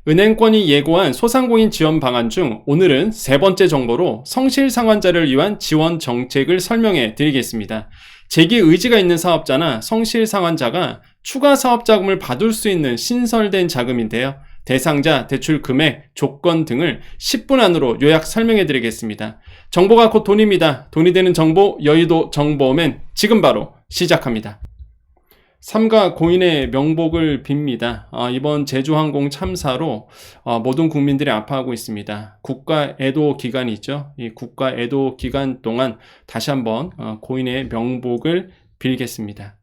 은행권이 예고한 소상공인 지원 방안 중 오늘은 세 번째 정보로 성실상환자를 위한 지원 정책을 설명해 드리겠습니다. 재기 의지가 있는 사업자나 성실상환자가 추가 사업자금을 받을 수 있는 신설된 자금인데요. 대상자, 대출 금액, 조건 등을 10분 안으로 요약 설명해 드리겠습니다. 정보가 곧 돈입니다. 돈이 되는 정보, 여의도 정보맨 지금 바로 시작합니다. 삼가 고인의 명복을 빕니다. 이번 제주항공 참사로 모든 국민들이 아파하고 있습니다. 국가 애도 기간이 있죠. 이 국가 애도 기간 동안 다시 한번 고인의 명복을 빌겠습니다.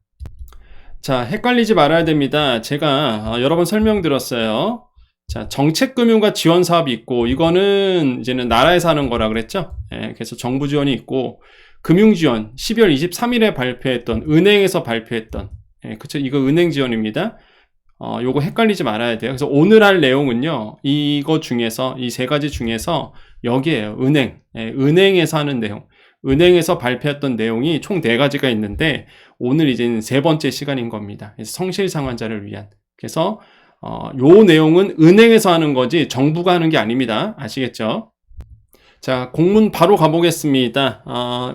자, 헷갈리지 말아야 됩니다. 제가 여러 번 설명드렸어요. 자, 정책금융과 지원 사업이 있고, 이거는 이제는 나라에서 하는 거라 그랬죠. 그래서 정부 지원이 있고, 금융지원 12월 23일에 발표했던, 은행에서 발표했던, 그쵸. 이거 은행 지원입니다. 요거 헷갈리지 말아야 돼요. 그래서 오늘 할 내용은요, 이거 중에서, 이 세 가지 중에서 여기에요. 은행. 은행에서 하는 내용. 은행에서 발표했던 내용이 총 4가지가 있는데, 오늘 이제는 세 번째 시간인 겁니다. 그래서 성실상환자를 위한. 그래서, 요 내용은 은행에서 하는 거지, 정부가 하는 게 아닙니다. 아시겠죠? 자, 공문 바로 가보겠습니다.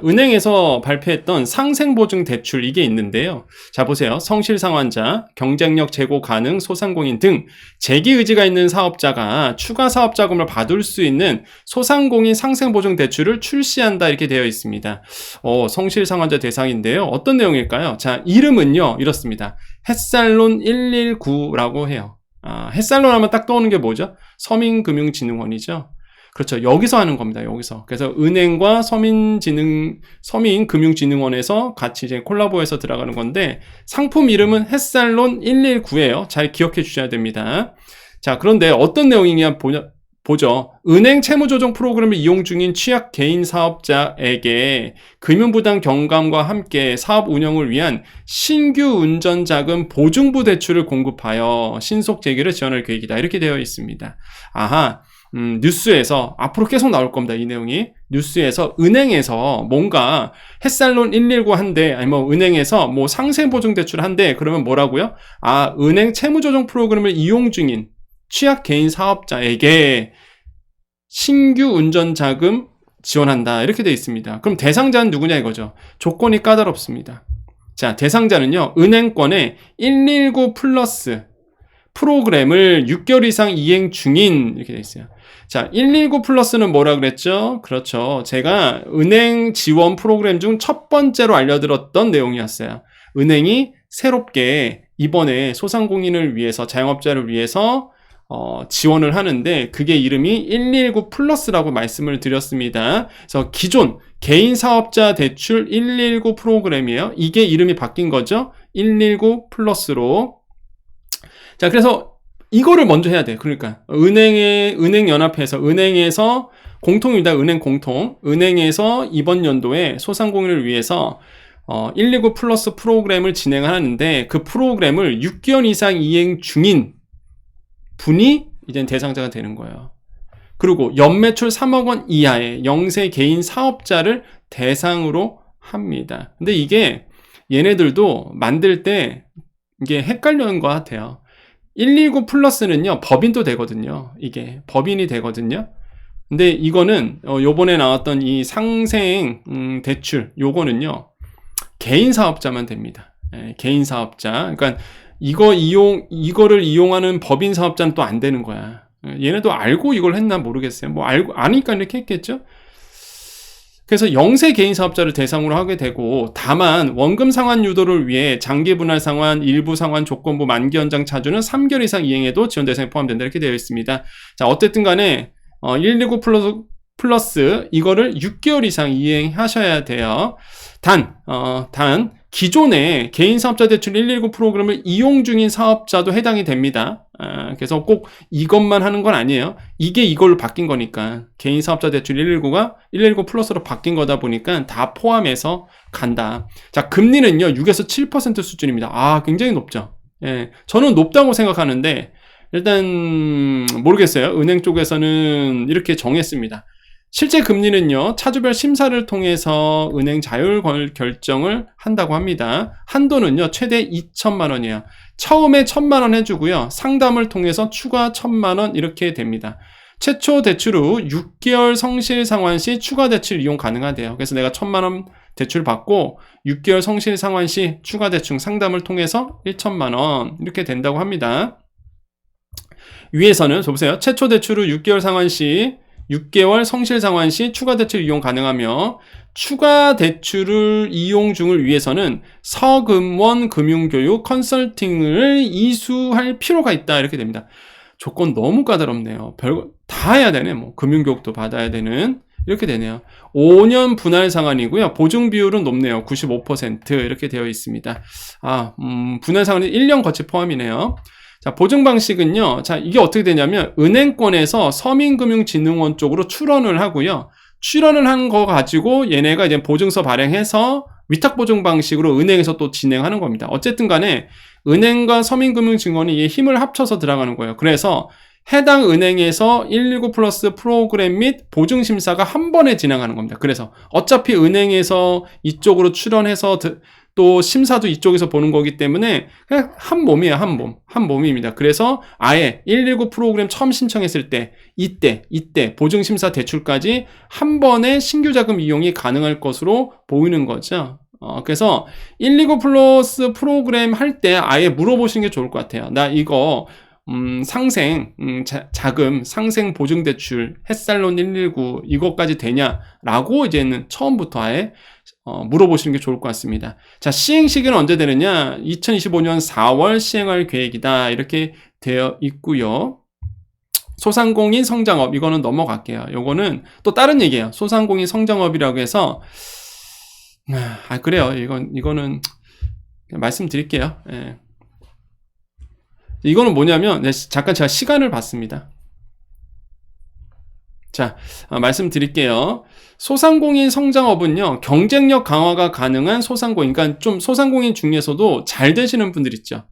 은행에서 발표했던 상생보증 대출 이게 있는데요. 자, 보세요. 성실상환자, 경쟁력 제고 가능 소상공인 등 재기 의지가 있는 사업자가 추가 사업자금을 받을 수 있는 소상공인 상생보증 대출을 출시한다 이렇게 되어 있습니다. 성실상환자 대상인데요. 어떤 내용일까요? 자, 이름은요. 이렇습니다. 햇살론 119라고 해요. 햇살론 하면 딱 떠오르는 게 뭐죠? 서민금융진흥원이죠. 그렇죠. 여기서 하는 겁니다. 여기서. 그래서 은행과 서민금융진흥원에서 같이 이제 콜라보해서 들어가는 건데, 상품 이름은 햇살론 119예요. 잘 기억해 주셔야 됩니다. 자, 그런데 어떤 내용이냐 보죠. 은행 채무조정 프로그램을 이용 중인 취약 개인 사업자에게 금융부담 경감과 함께 사업 운영을 위한 신규 운전자금 보증부 대출을 공급하여 신속 재기를 지원할 계획이다. 이렇게 되어 있습니다. 아하. 뉴스에서 앞으로 계속 나올 겁니다. 이 내용이. 뉴스에서 은행에서 뭔가 햇살론 119 한대, 아니 뭐 은행에서 뭐 상생보증 대출 한대, 그러면 뭐라고요? 은행 채무조정 프로그램을 이용 중인 취약 개인 사업자에게 신규 운전자금 지원한다. 이렇게 되어 있습니다. 그럼 대상자는 누구냐 이거죠. 조건이 까다롭습니다. 자, 대상자는요, 은행권의 119 플러스 프로그램을 6개월 이상 이행 중인 이렇게 되어 있어요. 자, 119 플러스는 뭐라 그랬죠? 그렇죠. 제가 은행 지원 프로그램 중 첫 번째로 알려드렸던 내용이었어요. 은행이 새롭게 이번에 소상공인을 위해서, 자영업자를 위해서 지원을 하는데, 그게 이름이 119 플러스라고 말씀을 드렸습니다. 그래서 기존 개인 사업자 대출 119 프로그램이에요. 이게 이름이 바뀐 거죠. 119 플러스로. 자, 그래서 이거를 먼저 해야 돼. 그러니까 은행연합회에서, 은행에서 공통입니다. 은행 공통. 은행에서 이번 연도에 소상공인을 위해서 119 플러스 프로그램을 진행하는데, 그 프로그램을 6개월 이상 이행 중인 분이 이제 대상자가 되는 거예요. 그리고 연매출 3억 원 이하의 영세 개인 사업자를 대상으로 합니다. 근데 이게 얘네들도 만들 때 이게 헷갈리는 것 같아요. 119 플러스는요, 법인도 되거든요. 이게 법인이 되거든요. 근데 이거는 요번에 나왔던 이 상생 대출, 요거는요 개인 사업자만 됩니다. 개인 사업자. 그러니까 이거를 이용하는 법인 사업자는 또 안 되는 거야. 얘네도 알고 이걸 했나 모르겠어요. 뭐 아니까 이렇게 했겠죠. 그래서 영세 개인 사업자를 대상으로 하게 되고, 다만 원금 상환 유도를 위해 장기 분할 상환, 일부 상환 조건부 만기 연장 차주는 3개월 이상 이행해도 지원 대상에 포함된다 이렇게 되어 있습니다. 자, 어쨌든 간에 119 플러스 이거를 6개월 이상 이행하셔야 돼요. 단 기존의 개인 사업자 대출 119 프로그램을 이용 중인 사업자도 해당이 됩니다. 그래서 꼭 이것만 하는 건 아니에요. 이게 이걸로 바뀐 거니까. 개인 사업자 대출 119가 119 플러스로 바뀐 거다 보니까 다 포함해서 간다. 자, 금리는요, 6에서 7% 수준입니다. 굉장히 높죠. 예, 저는 높다고 생각하는데, 일단 모르겠어요. 은행 쪽에서는 이렇게 정했습니다. 실제 금리는요, 차주별 심사를 통해서 은행 자율 결정을 한다고 합니다. 한도는요, 최대 2천만 원이에요. 처음에 1,000만 원 해주고요, 상담을 통해서 추가 1,000만 원 이렇게 됩니다. 최초 대출 후 6개월 성실 상환 시 추가 대출 이용 가능하대요. 그래서 내가 1,000만 원 대출 받고 6개월 성실 상환 시 추가 대출 상담을 통해서 1,000만 원 이렇게 된다고 합니다. 위에서는 보세요. 최초 대출 후 6개월 상환 시 6개월 성실 상환 시 추가 대출 이용 가능하며 추가 대출을 이용 중을 위해서는 서금원 금융교육 컨설팅을 이수할 필요가 있다 이렇게 됩니다. 조건 너무 까다롭네요. 별거 다 해야 되네. 뭐 금융교육도 받아야 되는 이렇게 되네요. 5년 분할 상환이고요. 보증 비율은 높네요. 95% 이렇게 되어 있습니다. 분할 상환이 1년 거치 포함이네요. 자, 보증 방식은요. 자, 이게 어떻게 되냐면 은행권에서 서민금융진흥원 쪽으로 출원을 하고요. 출원을 한 거 가지고 얘네가 이제 보증서 발행해서 위탁보증 방식으로 은행에서 또 진행하는 겁니다. 어쨌든 간에 은행과 서민금융진흥원이 이 힘을 합쳐서 들어가는 거예요. 그래서 해당 은행에서 119 플러스 프로그램 및 보증심사가 한 번에 진행하는 겁니다. 그래서 어차피 은행에서 이쪽으로 출원해서 또 심사도 이쪽에서 보는 거기 때문에 그냥 한 몸이에요. 한 몸입니다. 그래서 아예 119 프로그램 처음 신청했을 때 이때 보증심사 대출까지 한 번에 신규 자금 이용이 가능할 것으로 보이는 거죠. 그래서 119 플러스 프로그램 할 때 아예 물어보시는 게 좋을 것 같아요. 나 이거 자금, 상생 보증대출, 햇살론 119 이것까지 되냐라고 이제는 처음부터 아예 물어보시는 게 좋을 것 같습니다. 자, 시행 시기는 언제 되느냐? 2025년 4월 시행할 계획이다 이렇게 되어 있고요. 소상공인 성장업 이거는 넘어갈게요. 요거는 또 다른 얘기예요. 소상공인 성장업이라고 해서 그래요. 이거는 말씀드릴게요. 예. 이거는 뭐냐면 잠깐 제가 시간을 봤습니다. 자, 말씀드릴게요. 소상공인 성장업은요, 경쟁력 강화가 가능한 소상공인, 그러니까 좀 소상공인 중에서도 잘 되시는 분들 있죠.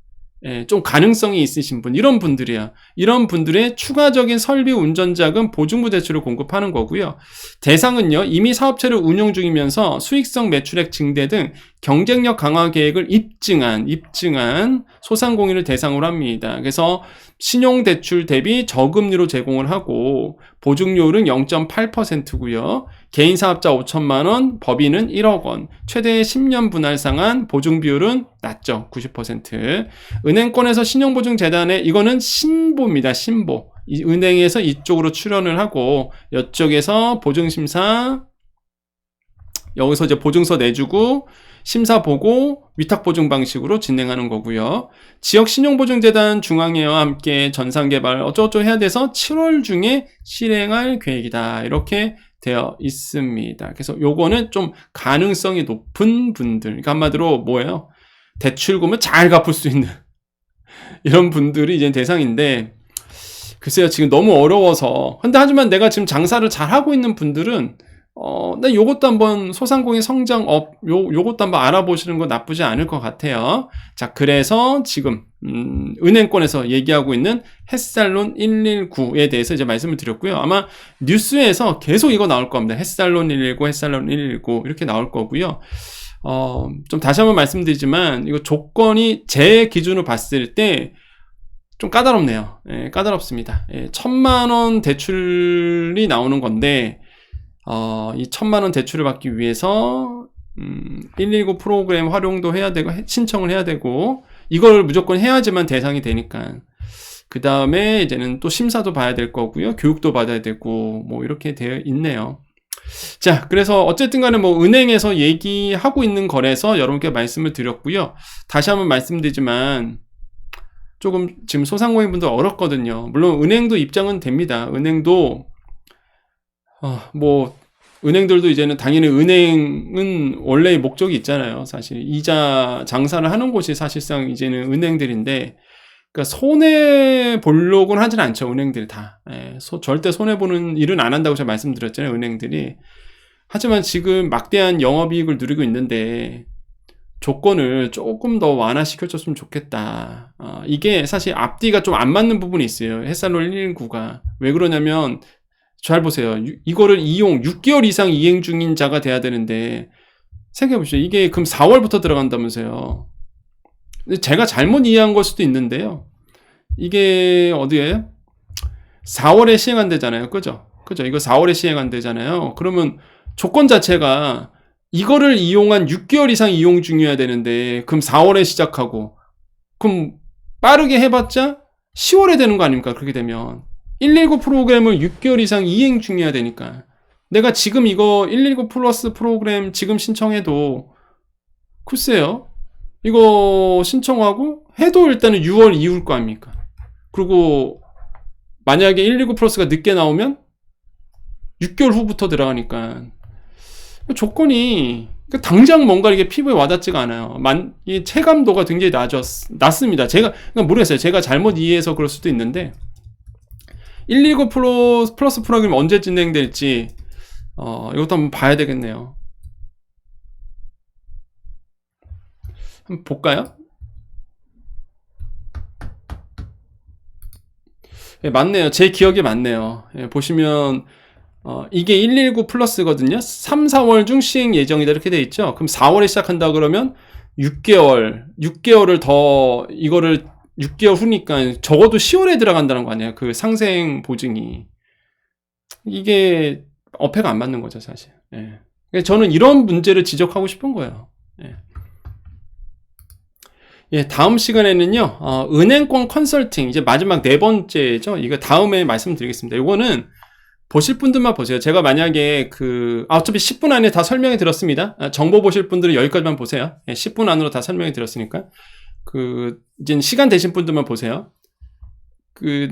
예, 좀 가능성이 있으신 분, 이런 분들이야. 이런 분들의 추가적인 설비 운전자금 보증부 대출을 공급하는 거고요. 대상은요, 이미 사업체를 운영 중이면서 수익성 매출액 증대 등 경쟁력 강화 계획을 입증한 소상공인을 대상으로 합니다. 그래서 신용대출 대비 저금리로 제공을 하고 보증료율은 0.8%고요. 개인사업자 5천만 원, 법인은 1억 원, 최대 10년 분할 상환, 보증 비율은 낮죠. 90%. 은행권에서 신용보증재단에 이거는 신보입니다. 신보. 은행에서 이쪽으로 출연을 하고 이쪽에서 보증심사 여기서 이제 보증서 내주고 심사 보고 위탁보증 방식으로 진행하는 거고요. 지역신용보증재단 중앙회와 함께 전산개발 어쩌고저쩌고 해야 돼서 7월 중에 실행할 계획이다. 이렇게 되어 있습니다. 그래서 요거는 좀 가능성이 높은 분들, 그러니까 한마디로 뭐예요? 대출금을 잘 갚을 수 있는 이런 분들이 이제 대상인데, 글쎄요, 지금 너무 어려워서. 근데 하지만 내가 지금 장사를 잘 하고 있는 분들은 나 요것도 한번 소상공인 성장업 요것도 한번 알아보시는 거 나쁘지 않을 것 같아요. 자, 그래서 지금 은행권에서 얘기하고 있는 햇살론 119에 대해서 이제 말씀을 드렸고요. 아마 뉴스에서 계속 이거 나올 겁니다. 햇살론 119, 햇살론 119 이렇게 나올 거고요. 좀 다시 한번 말씀드리지만 이거 조건이 제 기준으로 봤을 때 좀 까다롭네요. 예, 까다롭습니다. 1,000만 원 대출이 나오는 건데 이 1,000만 원 대출을 받기 위해서 119 프로그램 활용도 해야 되고 신청을 해야 되고 이걸 무조건 해야지만 대상이 되니까 그 다음에 이제는 또 심사도 봐야 될 거고요. 교육도 받아야 되고 뭐 이렇게 되어 있네요. 자, 그래서 어쨌든 간에 뭐 은행에서 얘기하고 있는 거래서 여러분께 말씀을 드렸고요. 다시 한번 말씀드리지만 조금 지금 소상공인 분들 어렵거든요. 물론 은행도 입장은 됩니다. 은행도 은행들도 이제는 당연히 은행은 원래의 목적이 있잖아요. 사실 이자 장사를 하는 곳이 사실상 이제는 은행들인데, 그러니까 손해 보려고는 하진 않죠. 은행들이 다. 절대 손해 보는 일은 안 한다고 제가 말씀드렸잖아요. 은행들이. 하지만 지금 막대한 영업이익을 누리고 있는데 조건을 조금 더 완화시켜줬으면 좋겠다. 이게 사실 앞뒤가 좀 안 맞는 부분이 있어요. 햇살론 119가. 왜 그러냐면 잘 보세요. 이거를 6개월 이상 이행 중인 자가 돼야 되는데, 생각해보시죠. 이게 그럼 4월부터 들어간다면서요. 제가 잘못 이해한 걸 수도 있는데요. 이게 어디에 4월에 시행한대잖아요. 그죠? 이거 4월에 시행한대잖아요. 그러면 조건 자체가 이거를 이용한 6개월 이상 이용 중이어야 되는데, 그럼 4월에 시작하고, 그럼 빠르게 해봤자 10월에 되는 거 아닙니까? 그렇게 되면 119 프로그램을 6개월 이상 이행 중이어야 되니까, 내가 지금 이거 119 플러스 프로그램 지금 신청해도, 글쎄요, 이거 신청하고 해도 일단은 6월 이후일 거 아닙니까? 그리고 만약에 119 플러스가 늦게 나오면 6개월 후부터 들어가니까 조건이 당장 뭔가 이게 피부에 와닿지가 않아요. 이 체감도가 굉장히 낮습니다. 제가 모르겠어요. 제가 잘못 이해해서 그럴 수도 있는데, 119 플러스 프로그램 언제 진행될지 이것도 한번 봐야 되겠네요. 한번 볼까요? 예, 맞네요. 제 기억에 맞네요. 예, 보시면 이게 119 플러스거든요. 3, 4월 중 시행 예정이다 이렇게 돼 있죠. 그럼 4월에 시작한다 그러면 6개월을 더, 이거를 6개월 후니까 적어도 10월에 들어간다는 거 아니에요. 그 상생 보증이. 이게 어폐가 안 맞는 거죠, 사실. 예. 저는 이런 문제를 지적하고 싶은 거예요. 예. 예, 다음 시간에는요, 은행권 컨설팅, 이제 마지막 4번째죠. 이거 다음에 말씀드리겠습니다. 이거는 보실 분들만 보세요. 제가 만약에 어차피 10분 안에 다 설명해 드렸습니다. 정보 보실 분들은 여기까지만 보세요. 예, 10분 안으로 다 설명해 드렸으니까. 이제 시간 되신 분들만 보세요.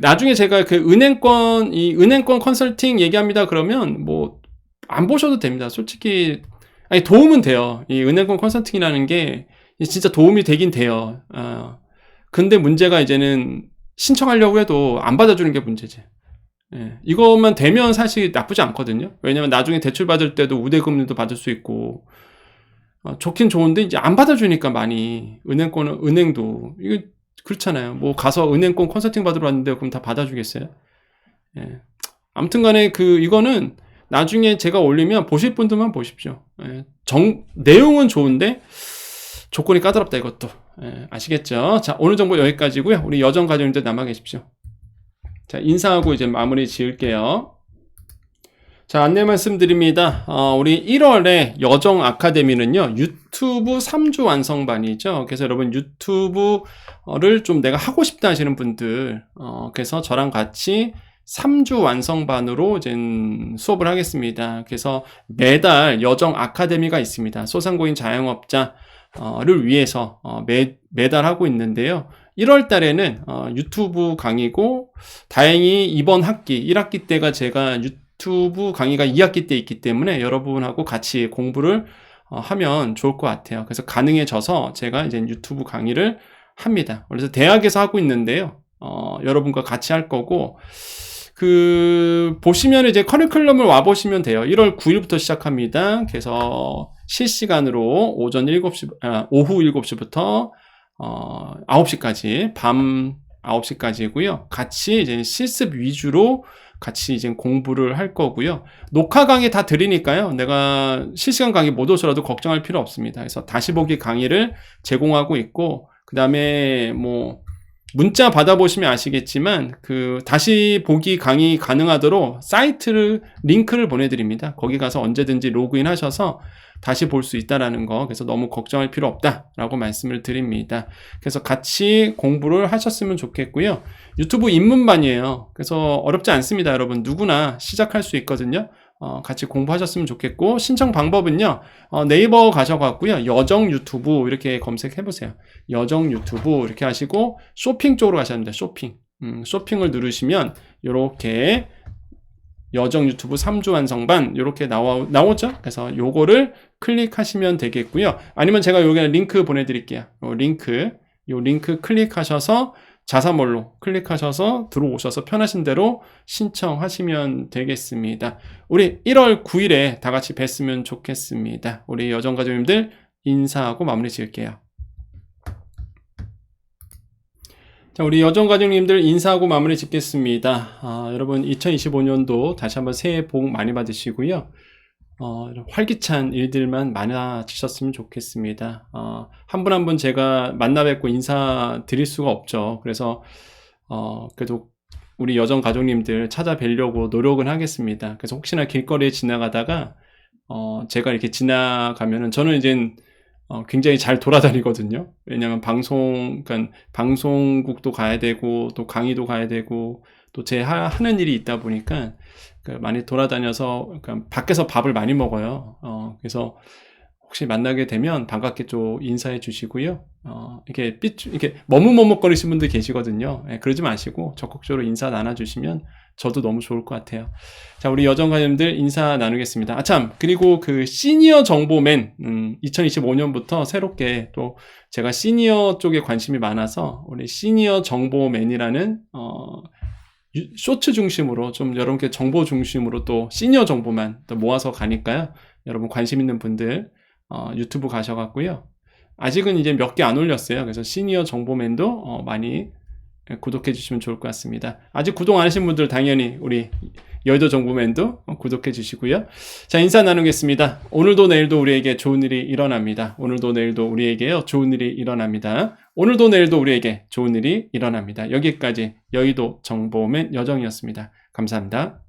나중에 제가 은행권 컨설팅 얘기합니다. 그러면 안 보셔도 됩니다. 솔직히, 아니, 도움은 돼요. 이 은행권 컨설팅이라는 게 진짜 도움이 되긴 돼요. 근데 문제가 이제는 신청하려고 해도 안 받아주는 게 문제지. 예, 이것만 되면 사실 나쁘지 않거든요. 왜냐면 나중에 대출 받을 때도 우대금리도 받을 수 있고, 좋긴 좋은데 이제 안 받아주니까 많이, 은행도 이거 그렇잖아요. 가서 은행권 컨설팅 받으러 왔는데 그럼 다 받아주겠어요? 예. 아무튼간에 이거는 나중에 제가 올리면 보실 분들만 보십시오. 예. 내용은 좋은데 조건이 까다롭다, 이것도. 예, 아시겠죠? 자, 오늘 정보 여기까지고요. 우리 여정 가족님들 남아 계십시오. 자, 인사하고 이제 마무리 지을게요. 자, 안내 말씀드립니다. 우리 1월에 여정 아카데미는요, 유튜브 3주 완성반이죠. 그래서 여러분 유튜브를 좀 내가 하고 싶다 하시는 분들, 그래서 저랑 같이 3주 완성반으로 이제 수업을 하겠습니다. 그래서 매달 여정 아카데미가 있습니다. 소상공인 자영업자를 위해서 매달 하고 있는데요. 1월 달에는 유튜브 강의고, 다행히 이번 학기 1학기 때가 제가 유튜브 강의가 2학기 때 있기 때문에 여러분하고 같이 공부를 하면 좋을 것 같아요. 그래서 가능해져서 제가 이제 유튜브 강의를 합니다. 그래서 대학에서 하고 있는데요. 여러분과 같이 할 거고, 보시면 이제 커리큘럼을 와보시면 돼요. 1월 9일부터 시작합니다. 그래서 실시간으로 오후 7시부터 9시까지, 밤 9시까지고요. 같이 이제 실습 위주로 같이 이제 공부를 할 거고요. 녹화 강의 다 드리니까요. 내가 실시간 강의 못 오셔도 걱정할 필요 없습니다. 그래서 다시 보기 강의를 제공하고 있고, 그 다음에 문자 받아보시면 아시겠지만 다시 보기 강의 가능하도록 링크를 보내드립니다. 거기 가서 언제든지 로그인 하셔서 다시 볼 수 있다라는 거, 그래서 너무 걱정할 필요 없다라고 말씀을 드립니다. 그래서 같이 공부를 하셨으면 좋겠고요. 유튜브 입문반이에요. 그래서 어렵지 않습니다, 여러분. 누구나 시작할 수 있거든요. 같이 공부하셨으면 좋겠고, 신청 방법은요, 네이버 가셔갖고요, 여정 유튜브 이렇게 검색해보세요. 여정 유튜브 이렇게 하시고, 쇼핑 쪽으로 가셔야 합니다. 쇼핑을 누르시면, 요렇게, 여정 유튜브 3주 완성반, 요렇게 나오죠? 그래서 요거를 클릭하시면 되겠고요. 아니면 제가 여기 링크 보내드릴게요. 요 링크 클릭하셔서, 자사몰로 클릭하셔서 들어오셔서 편하신 대로 신청하시면 되겠습니다. 우리 1월 9일에 다 같이 뵀으면 좋겠습니다. 우리 여정가족님들 인사하고 마무리 지을게요. 자, 자, 우리 여정가족님들 인사하고 마무리 짓겠습니다. 여러분 2025년도 다시 한번 새해 복 많이 받으시고요. 활기찬 일들만 많아지셨으면 좋겠습니다. 한 분 한 분 제가 만나 뵙고 인사 드릴 수가 없죠. 그래서 그래도 우리 여정 가족님들 찾아뵈려고 노력은 하겠습니다. 그래서 혹시나 길거리에 지나가다가 제가 이렇게 지나가면은 저는 이제 굉장히 잘 돌아다니거든요. 왜냐면 그러니까 방송국도 가야 되고 또 강의도 가야 되고 또 제 하는 일이 있다 보니까 많이 돌아다녀서 그러니까 밖에서 밥을 많이 먹어요. 그래서 혹시 만나게 되면 반갑게 좀 인사해 주시고요. 이렇게 머뭇머뭇거리시는 분들 계시거든요. 그러지 마시고 적극적으로 인사 나눠주시면 저도 너무 좋을 것 같아요. 자, 우리 여정가님들 인사 나누겠습니다. 참, 그리고 그 시니어 정보맨, 2025년부터 새롭게 또 제가 시니어 쪽에 관심이 많아서 우리 시니어 정보맨이라는, 쇼츠 중심으로 좀 여러분께 정보 중심으로 또 시니어 정보만 또 모아서 가니까요. 여러분 관심 있는 분들 유튜브 가셔갖고요. 아직은 이제 몇 개 안 올렸어요. 그래서 시니어 정보맨도 많이 구독해 주시면 좋을 것 같습니다. 아직 구독 안 하신 분들 당연히 우리 여의도 정보맨도 구독해 주시고요. 자, 인사 나누겠습니다. 오늘도 내일도 우리에게 좋은 일이 일어납니다. 오늘도 내일도 우리에게요 좋은 일이 일어납니다. 오늘도 내일도 우리에게 좋은 일이 일어납니다. 여기까지 여의도 정보맨 여정이었습니다. 감사합니다.